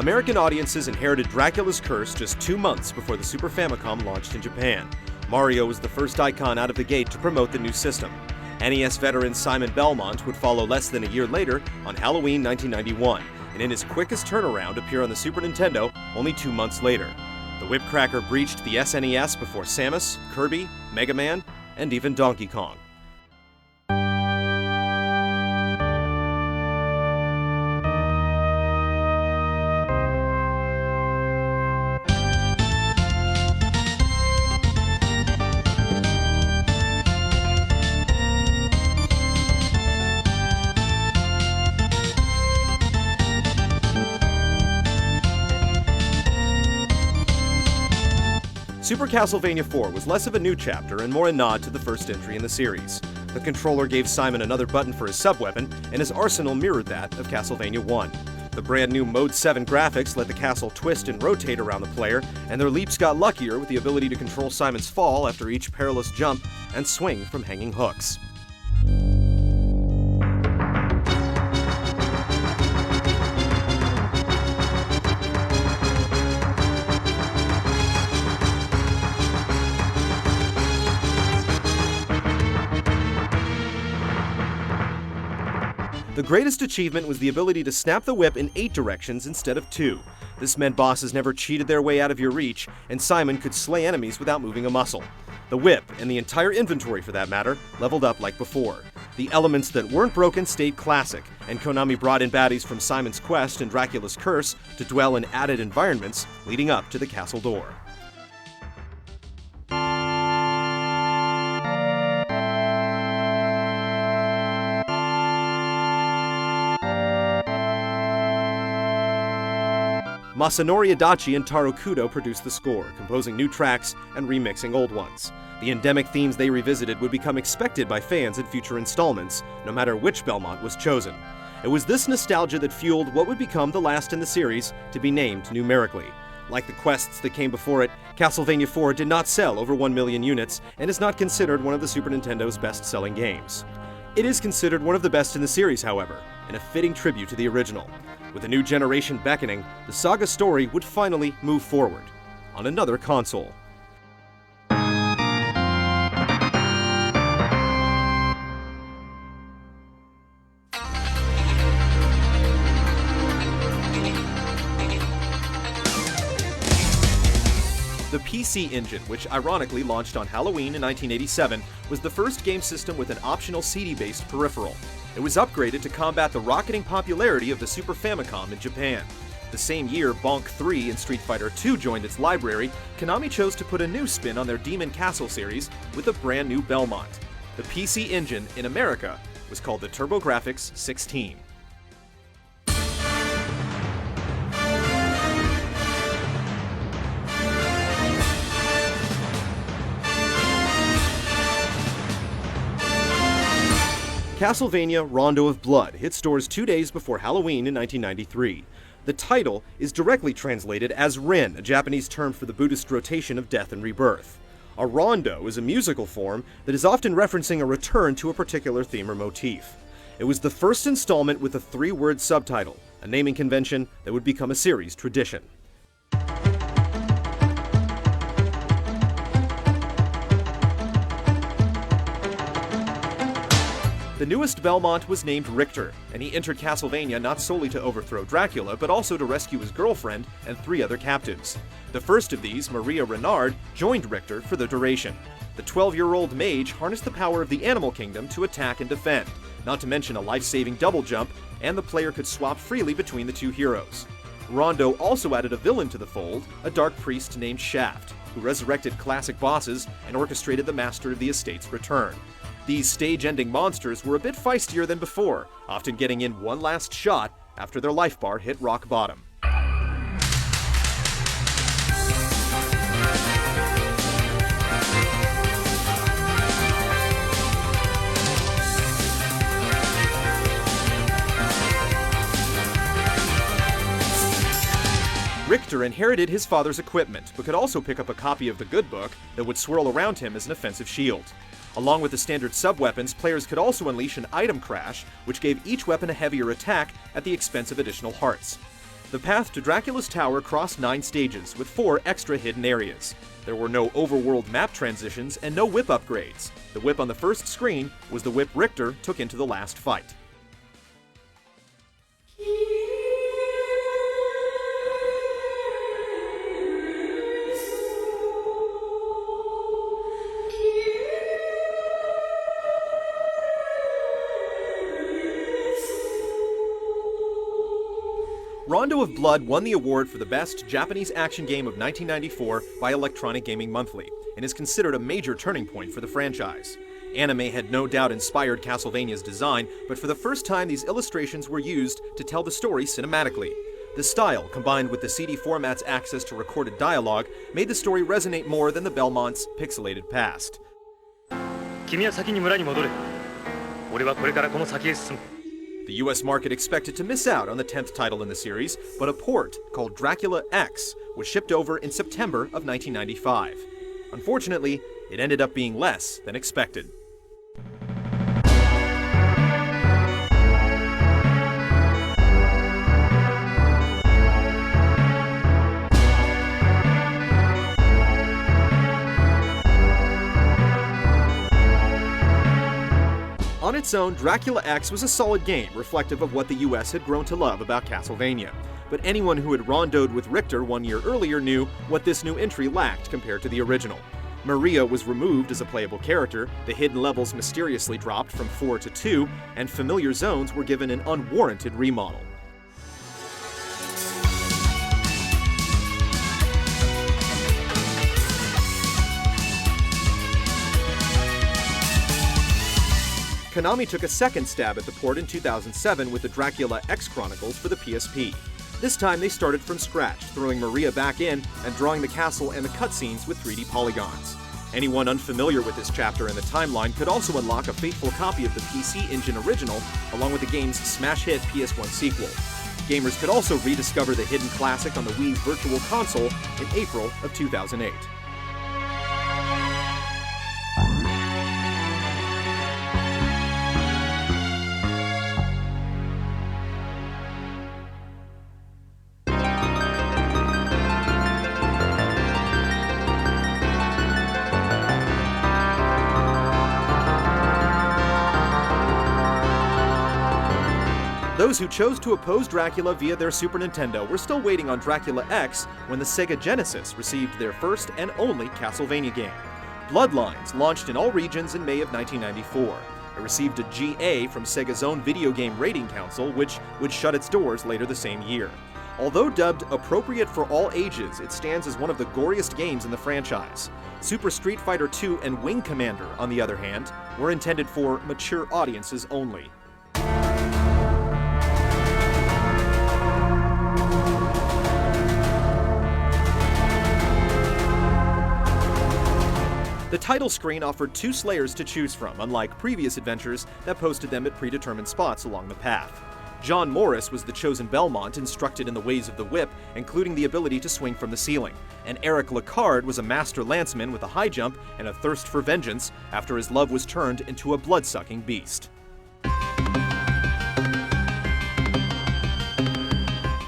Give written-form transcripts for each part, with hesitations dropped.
American audiences inherited Dracula's curse just 2 months before the Super Famicom launched in Japan. Mario was the first icon out of the gate to promote the new system. NES veteran Simon Belmont would follow less than a year later on Halloween 1991, and in his quickest turnaround appear on the Super Nintendo only 2 months later. The Whipcracker breached the SNES before Samus, Kirby, Mega Man, and even Donkey Kong. Super Castlevania IV was less of a new chapter and more a nod to the first entry in the series. The controller gave Simon another button for his sub-weapon, and his arsenal mirrored that of Castlevania I. The brand new Mode 7 graphics let the castle twist and rotate around the player, and their leaps got luckier with the ability to control Simon's fall after each perilous jump and swing from hanging hooks. The greatest achievement was the ability to snap the whip in 8 directions instead of 2. This meant bosses never cheated their way out of your reach, and Simon could slay enemies without moving a muscle. The whip, and the entire inventory for that matter, leveled up like before. The elements that weren't broken stayed classic, and Konami brought in baddies from Simon's Quest and Dracula's Curse to dwell in added environments leading up to the castle door. Masanori Adachi and Taro Kudo produced the score, composing new tracks and remixing old ones. The endemic themes they revisited would become expected by fans in future installments, no matter which Belmont was chosen. It was this nostalgia that fueled what would become the last in the series to be named numerically. Like the quests that came before it, Castlevania IV did not sell over 1 million units and is not considered one of the Super Nintendo's best-selling games. It is considered one of the best in the series, however, and a fitting tribute to the original. With a new generation beckoning, the saga story would finally move forward on another console. The PC Engine, which ironically launched on Halloween in 1987, was the first game system with an optional CD-based peripheral. It was upgraded to combat the rocketing popularity of the Super Famicom in Japan. The same year Bonk 3 and Street Fighter II joined its library, Konami chose to put a new spin on their Demon Castle series with a brand new Belmont. The PC Engine in America was called the TurboGrafx 16. Castlevania Rondo of Blood hit stores 2 days before Halloween in 1993. The title is directly translated as Ren, a Japanese term for the Buddhist rotation of death and rebirth. A rondo is a musical form that is often referencing a return to a particular theme or motif. It was the first installment with a 3-word subtitle, a naming convention that would become a series tradition. The newest Belmont was named Richter, and he entered Castlevania not solely to overthrow Dracula, but also to rescue his girlfriend and 3 other captives. The first of these, Maria Renard, joined Richter for the duration. The 12-year-old mage harnessed the power of the animal kingdom to attack and defend, not to mention a life-saving double jump, and the player could swap freely between the 2 heroes. Rondo also added a villain to the fold, a dark priest named Shaft, who resurrected classic bosses and orchestrated the Master of the Estate's return. These stage-ending monsters were a bit feistier than before, often getting in one last shot after their life bar hit rock bottom. Richter inherited his father's equipment, but could also pick up a copy of the Good Book that would swirl around him as an offensive shield. Along with the standard sub-weapons, players could also unleash an item crash, which gave each weapon a heavier attack at the expense of additional hearts. The path to Dracula's tower crossed 9 stages, with 4 extra hidden areas. There were no overworld map transitions and no whip upgrades. The whip on the first screen was the whip Richter took into the last fight. Rondo of Blood won the award for the best Japanese action game of 1994 by Electronic Gaming Monthly, and is considered a major turning point for the franchise. Anime had no doubt inspired Castlevania's design, but for the first time these illustrations were used to tell the story cinematically. The style, combined with the CD format's access to recorded dialogue, made the story resonate more than the Belmont's pixelated past. 君は先に村に戻れ。俺はこれからこの先へ進む。 The US market expected to miss out on the 10th title in the series, but a port called Dracula X was shipped over in September of 1995. Unfortunately, it ended up being less than expected. On its own, Dracula X was a solid game, reflective of what the US had grown to love about Castlevania. But anyone who had rondoed with Richter 1 year earlier knew what this new entry lacked compared to the original. Maria was removed as a playable character, the hidden levels mysteriously dropped from 4 to 2, and familiar zones were given an unwarranted remodel. Konami took a second stab at the port in 2007 with the Dracula X Chronicles for the PSP. This time they started from scratch, throwing Maria back in and drawing the castle and the cutscenes with 3D polygons. Anyone unfamiliar with this chapter in the timeline could also unlock a faithful copy of the PC Engine original, along with the game's smash hit PS1 sequel. Gamers could also rediscover the hidden classic on the Wii's Virtual Console in April of 2008. Those who chose to oppose Dracula via their Super Nintendo were still waiting on Dracula X when the Sega Genesis received their first and only Castlevania game. Bloodlines launched in all regions in May of 1994. It received a GA from Sega's own Video Game Rating Council, which would shut its doors later the same year. Although dubbed appropriate for all ages, it stands as one of the goriest games in the franchise. Super Street Fighter II and Wing Commander, on the other hand, were intended for mature audiences only. The title screen offered 2 slayers to choose from, unlike previous adventures that posted them at predetermined spots along the path. John Morris was the chosen Belmont, instructed in the ways of the whip, including the ability to swing from the ceiling, and Eric Lecard was a master lanceman with a high jump and a thirst for vengeance after his love was turned into a blood-sucking beast.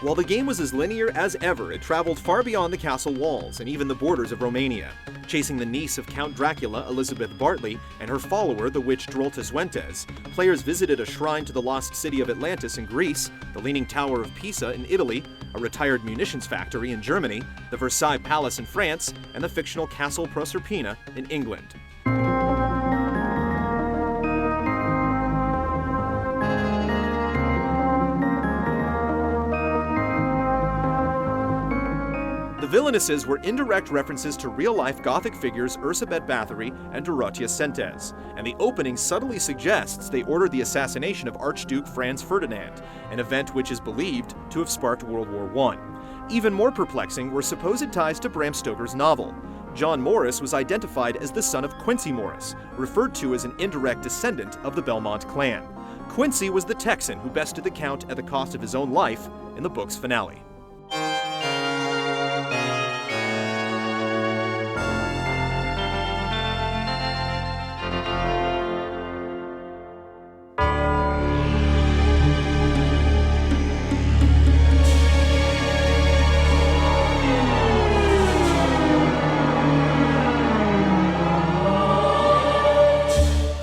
While the game was as linear as ever, it traveled far beyond the castle walls and even the borders of Romania. Chasing the niece of Count Dracula, Elizabeth Bartley, and her follower, the witch Drolta Zuentes, players visited a shrine to the lost city of Atlantis in Greece, the Leaning Tower of Pisa in Italy, a retired munitions factory in Germany, the Versailles Palace in France, and the fictional Castle Proserpina in England. The villainesses were indirect references to real-life Gothic figures Ursabet Bathory and Dorothea Sentes, and the opening subtly suggests they ordered the assassination of Archduke Franz Ferdinand, an event which is believed to have sparked World War I. Even more perplexing were supposed ties to Bram Stoker's novel. John Morris was identified as the son of Quincy Morris, referred to as an indirect descendant of the Belmont clan. Quincy was the Texan who bested the Count at the cost of his own life in the book's finale.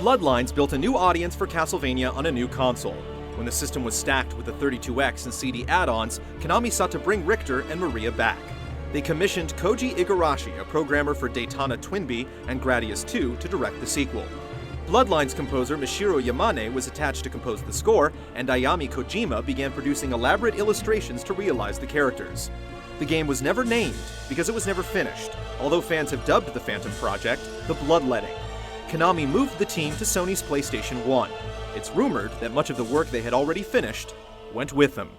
Bloodlines built a new audience for Castlevania on a new console. When the system was stacked with the 32X and CD add-ons, Konami sought to bring Richter and Maria back. They commissioned Koji Igarashi, a programmer for Daytona Twinbee and Gradius 2, to direct the sequel. Bloodlines composer Mishiro Yamane was attached to compose the score, and Ayami Kojima began producing elaborate illustrations to realize the characters. The game was never named because it was never finished, although fans have dubbed the Phantom Project the Bloodletting. Konami moved the team to Sony's PlayStation 1. It's rumored that much of the work they had already finished went with them.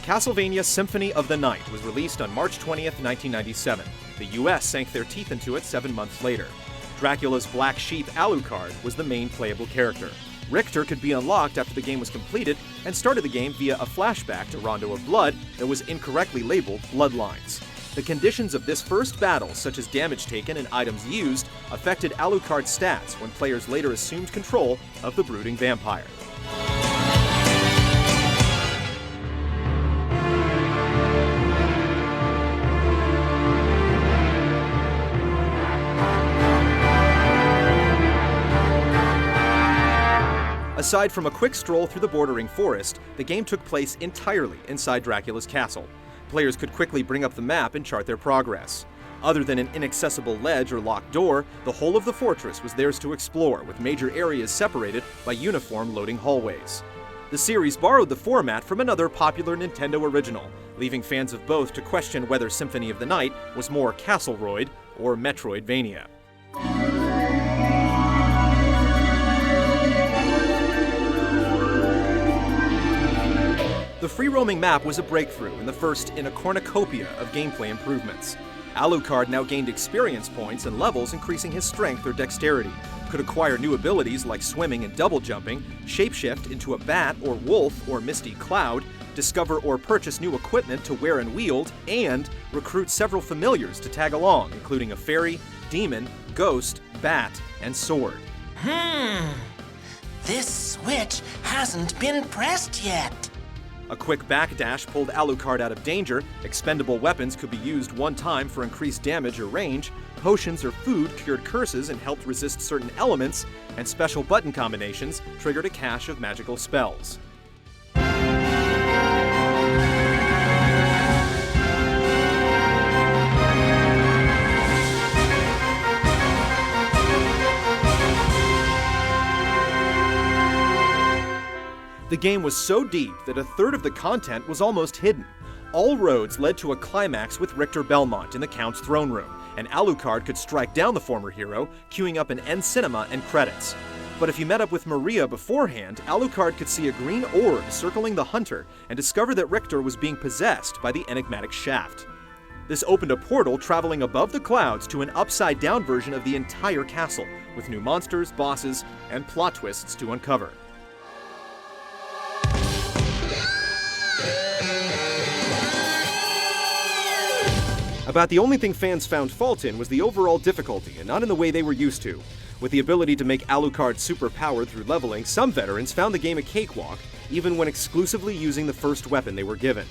Castlevania Symphony of the Night was released on March 20th, 1997. The US sank their teeth into it 7 months later. Dracula's Black Sheep Alucard was the main playable character. Richter could be unlocked after the game was completed, and started the game via a flashback to Rondo of Blood that was incorrectly labeled Bloodlines. The conditions of this first battle, such as damage taken and items used, affected Alucard's stats when players later assumed control of the brooding vampire. Aside from a quick stroll through the bordering forest, the game took place entirely inside Dracula's castle. Players could quickly bring up the map and chart their progress. Other than an inaccessible ledge or locked door, the whole of the fortress was theirs to explore, with major areas separated by uniform loading hallways. The series borrowed the format from another popular Nintendo original, leaving fans of both to question whether Symphony of the Night was more Castleroid or Metroidvania. The free-roaming map was a breakthrough and the first in a cornucopia of gameplay improvements. Alucard now gained experience points and levels, increasing his strength or dexterity, could acquire new abilities like swimming and double jumping, shapeshift into a bat or wolf or misty cloud, discover or purchase new equipment to wear and wield, and recruit several familiars to tag along, including a fairy, demon, ghost, bat, and sword. This switch hasn't been pressed yet. A quick backdash pulled Alucard out of danger, expendable weapons could be used one time for increased damage or range, potions or food cured curses and helped resist certain elements, and special button combinations triggered a cache of magical spells. The game was so deep that a third of the content was almost hidden. All roads led to a climax with Richter Belmont in the Count's throne room, and Alucard could strike down the former hero, queuing up an end cinema and credits. But if you met up with Maria beforehand, Alucard could see a green orb circling the hunter and discover that Richter was being possessed by the enigmatic shaft. This opened a portal traveling above the clouds to an upside-down version of the entire castle, with new monsters, bosses, and plot twists to uncover. About the only thing fans found fault in was the overall difficulty, and not in the way they were used to. With the ability to make Alucard superpowered through leveling, some veterans found the game a cakewalk, even when exclusively using the first weapon they were given.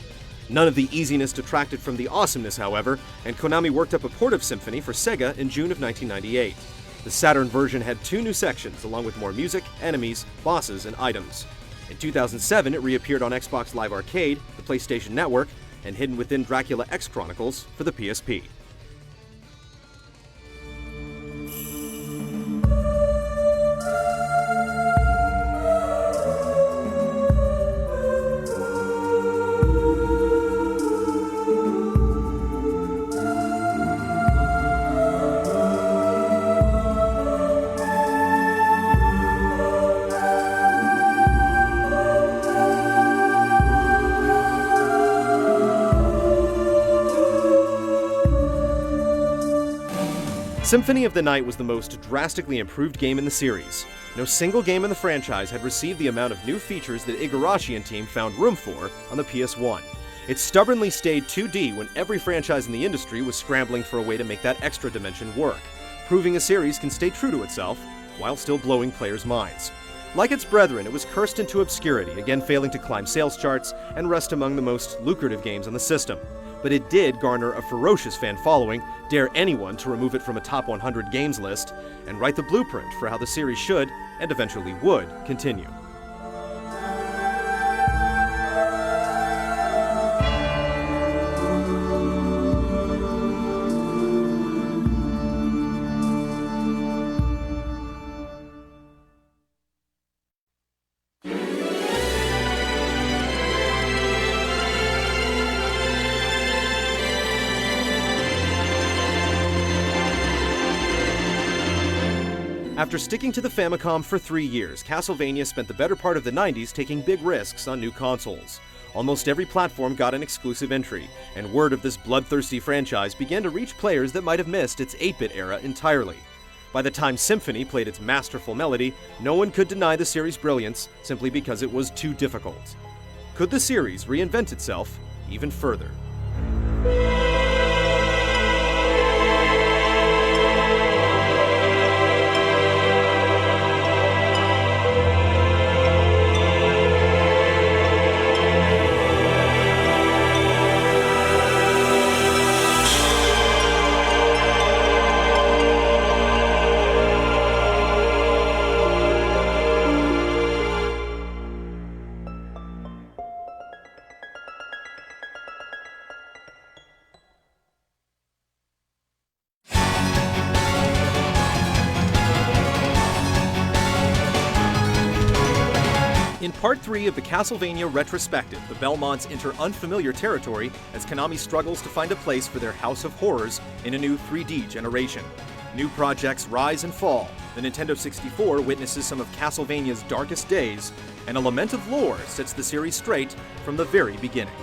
None of the easiness detracted from the awesomeness, however, and Konami worked up a port of Symphony for Sega in June of 1998. The Saturn version had 2 new sections, along with more music, enemies, bosses, and items. In 2007, it reappeared on Xbox Live Arcade, the PlayStation Network, and hidden within Dracula X Chronicles for the PSP. Symphony of the Night was the most drastically improved game in the series. No single game in the franchise had received the amount of new features that Igarashi and team found room for on the PS1. It stubbornly stayed 2D when every franchise in the industry was scrambling for a way to make that extra dimension work, proving a series can stay true to itself while still blowing players' minds. Like its brethren, it was cursed into obscurity, again failing to climb sales charts and rest among the most lucrative games on the system. But it did garner a ferocious fan following, dare anyone to remove it from a top 100 games list, and write the blueprint for how the series should, and eventually would, continue. After sticking to the Famicom for 3 years, Castlevania spent the better part of the 90s taking big risks on new consoles. Almost every platform got an exclusive entry, and word of this bloodthirsty franchise began to reach players that might have missed its 8-bit era entirely. By the time Symphony played its masterful melody, no one could deny the series' brilliance simply because it was too difficult. Could the series reinvent itself even further? In Part 3 of the Castlevania Retrospective, the Belmonts enter unfamiliar territory as Konami struggles to find a place for their House of Horrors in a new 3D generation. New projects rise and fall, the Nintendo 64 witnesses some of Castlevania's darkest days, and a lament of lore sets the series straight from the very beginning.